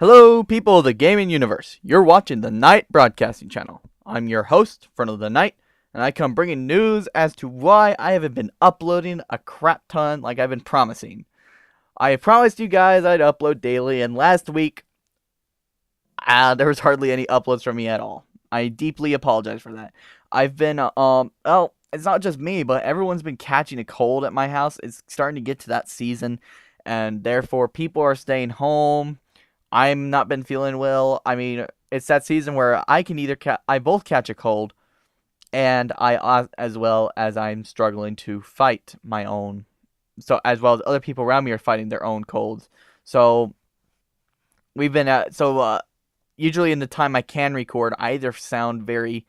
Hello, people of the gaming universe. You're watching the Night Broadcasting Channel. I'm your host, Front of the Night, and I come bringing news as to why I haven't been uploading a crap ton like I've been promising. I promised you guys I'd upload daily, and last week, there was hardly any uploads from me at all. I deeply apologize for that. I've been, well, it's not just me, but everyone's been catching a cold at my house. It's starting to get to that season, and therefore people are staying home. I'm not been feeling well. I mean, it's that season where I can either I both catch a cold, and as well as I'm struggling to fight my own. So as well as other people around me are fighting their own colds. So we've been at usually in the time I can record, I either sound very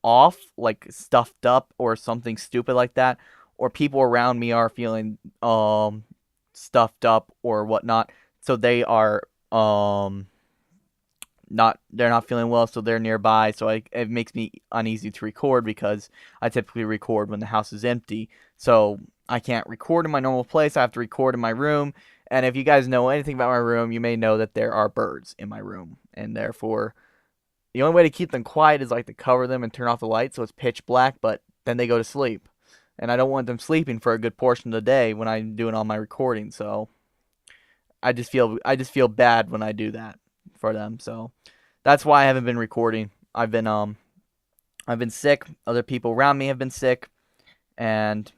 off, like stuffed up or something stupid like that, or people around me are feeling stuffed up or whatnot. So they are they're not feeling well, so they're nearby, so it makes me uneasy to record because I typically record when the house is empty. So I can't record in my normal place. I have to record in my room. And if you guys know anything about my room, you may know that there are birds in my room, and therefore the only way to keep them quiet is like to cover them and turn off the light so it's pitch black, but then they go to sleep. And I don't want them sleeping for a good portion of the day when I'm doing all my recording, so I just feel bad when I do that for them. So that's why I haven't been recording. I've been sick. Other people around me have been sick, and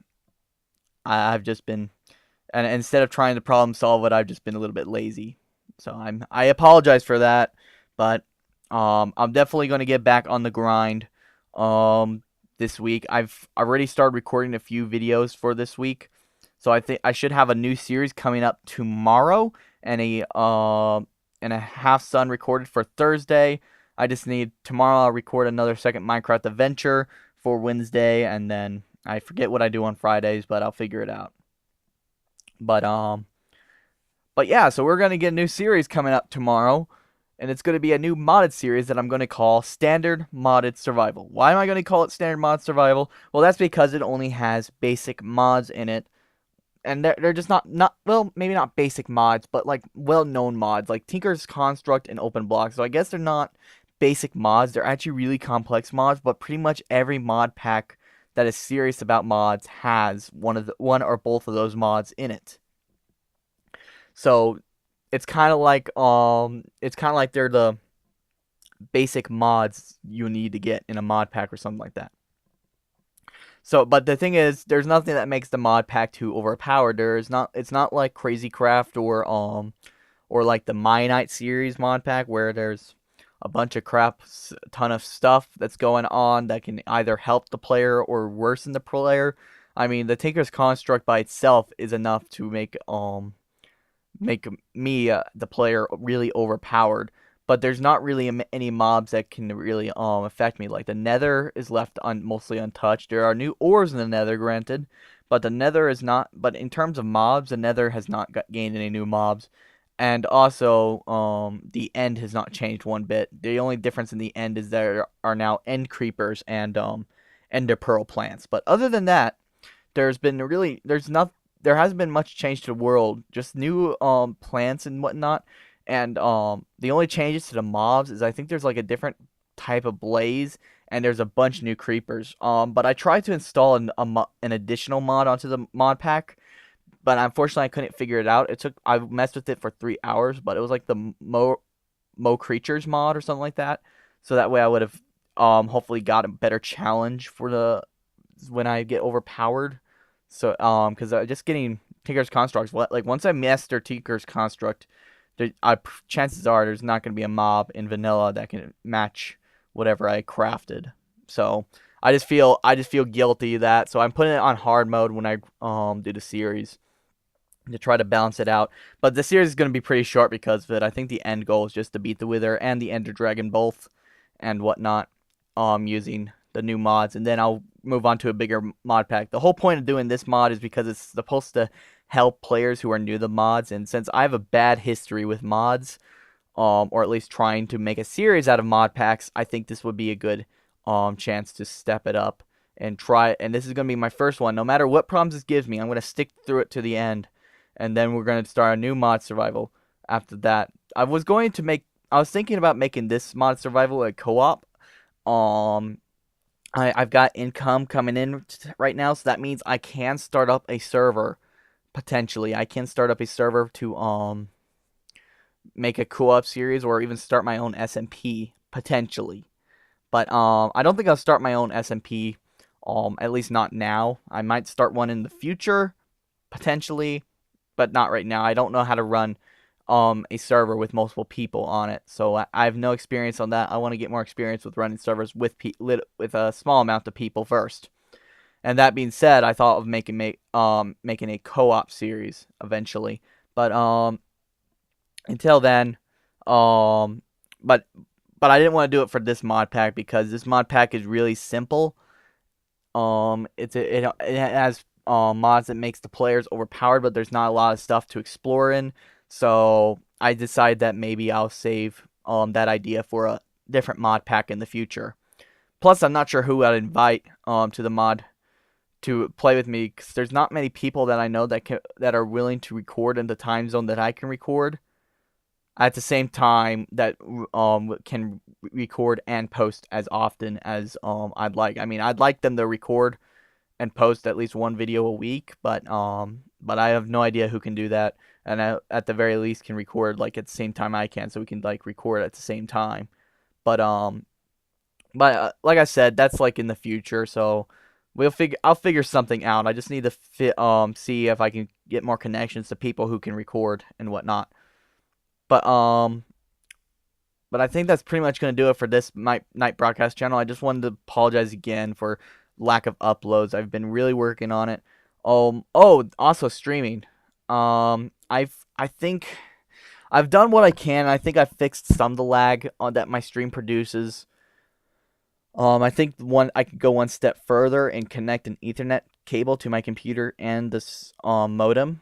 I've just been, and instead of trying to problem solve it, I've just been a little bit lazy. So I apologize for that, but I'm definitely going to get back on the grind this week. I've already started recording a few videos for this week. So I think I should have a new series coming up tomorrow, and a half sun recorded for Thursday. I just need tomorrow. I'll record another second Minecraft adventure for Wednesday, and then I forget what I do on Fridays, but I'll figure it out. But yeah. So we're gonna get a new series coming up tomorrow, and it's gonna be a new modded series that I'm gonna call Standard Modded Survival. Why am I gonna call it Standard Modded Survival? Well, that's because it only has basic mods in it. And they're just not well, maybe not basic mods, but like well-known mods like Tinker's Construct and Open Block. So I guess they're not basic mods. They're actually really complex mods, but pretty much every mod pack that is serious about mods has one or both of those mods in it. So it's kind of like they're the basic mods you need to get in a mod pack or something like that. So, but the thing is, there's nothing that makes the mod pack too overpowered. It's not like Crazy Craft or like the Mionite series mod pack where there's a bunch of crap, ton of stuff that's going on that can either help the player or worsen the player. I mean, the Tinker's Construct by itself is enough to make me the player really overpowered. But there's not really any mobs that can really affect me. Like the Nether is left mostly untouched. There are new ores in the Nether, granted, but the Nether is not. But in terms of mobs, the Nether has not gained any new mobs, and also the End has not changed one bit. The only difference in the End is there are now End creepers and Ender pearl plants. But other than that, there hasn't been much change to the world. Just new plants and whatnot. And the only changes to the mobs is I think there's like a different type of blaze, and there's a bunch of new creepers. But I tried to install an additional mod onto the mod pack, but unfortunately I couldn't figure it out. I messed with it for 3 hours, but it was like the Mo Creatures mod or something like that. So that way I would have hopefully got a better challenge for when I get overpowered. So because just getting Tinker's Constructs, like once I master Tinker's Construct, chances are there's not going to be a mob in vanilla that can match whatever I crafted. So I just feel guilty that. So I'm putting it on hard mode when I do the series to try to balance it out. But the series is going to be pretty short because of it. I think the end goal is just to beat the Wither and the Ender Dragon both and whatnot using the new mods, and then I'll move on to a bigger mod pack. The whole point of doing this mod is because it's supposed to help players who are new to the mods, and since I have a bad history with mods, or at least trying to make a series out of mod packs, I think this would be a good chance to step it up and try. And this is going to be my first one. No matter what problems this gives me, I'm going to stick through it to the end, and then we're going to start a new mod survival after that. I was going to make. I was thinking about making this mod survival a co-op. Um, I've got income coming in right now, so that means I can start up a server potentially. I can start up a server to make a co-op series or even start my own SMP potentially. But I don't think I'll start my own SMP. At least not now. I might start one in the future potentially, but not right now. I don't know how to run a server with multiple people on it, so I have no experience on that. I want to get more experience with running servers with with a small amount of people first. And that being said, I thought of making a co-op series eventually, but until then, um, but I didn't want to do it for this mod pack because this mod pack is really simple. It has mods that makes the players overpowered, but there's not a lot of stuff to explore in. So I decided that maybe I'll save that idea for a different mod pack in the future. Plus, I'm not sure who I'd invite to the mod to play with me because there's not many people that I know that are willing to record in the time zone that I can record at the same time that can record and post as often as I'd like. I mean, I'd like them to record and post at least one video a week, but I have no idea who can do that, and I, at the very least can record like at the same time I can, so we can like record at the same time. But like I said, that's like in the future, so I'll figure something out. I just need to see if I can get more connections to people who can record and whatnot. But I think that's pretty much going to do it for this night broadcast channel. I just wanted to apologize again for lack of uploads. I've been really working on it. Also streaming. I think I've done what I can. I think I've fixed some of the lag that my stream produces. I think I could go one step further and connect an Ethernet cable to my computer and this modem.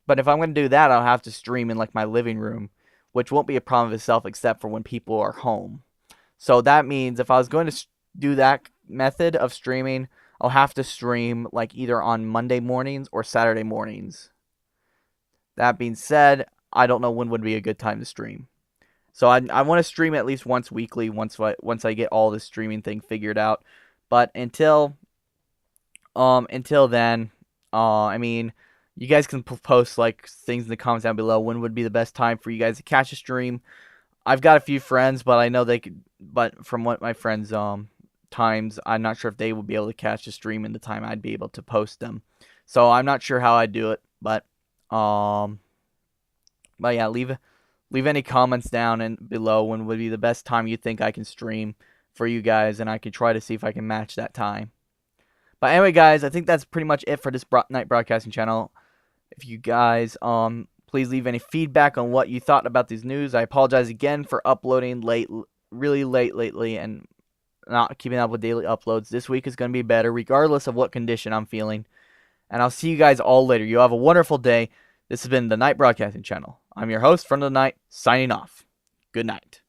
But if I'm going to do that, I'll have to stream in like my living room, which won't be a problem of itself except for when people are home. So that means if I was going to do that method of streaming, I'll have to stream like either on Monday mornings or Saturday mornings. That being said, I don't know when would be a good time to stream. So I want to stream at least once weekly once I get all this streaming thing figured out. But until then, I mean, you guys can post like things in the comments down below. When would be the best time for you guys to catch a stream? I've got a few friends, but I know they could. But from what my friends times, I'm not sure if they would be able to catch a stream in the time I'd be able to post them. So I'm not sure how I'd do it, but yeah, leave any comments down and below when would be the best time you think I can stream for you guys, and I can try to see if I can match that time. But anyway, guys, I think that's pretty much it for this night broadcasting channel. If you guys please leave any feedback on what you thought about these news. I apologize again for uploading really late lately and not keeping up with daily uploads. This week is going to be better regardless of what condition I'm feeling. And I'll see you guys all later. You have a wonderful day. This has been the Night Broadcasting Channel. I'm your host, Friend of the Night, signing off. Good night.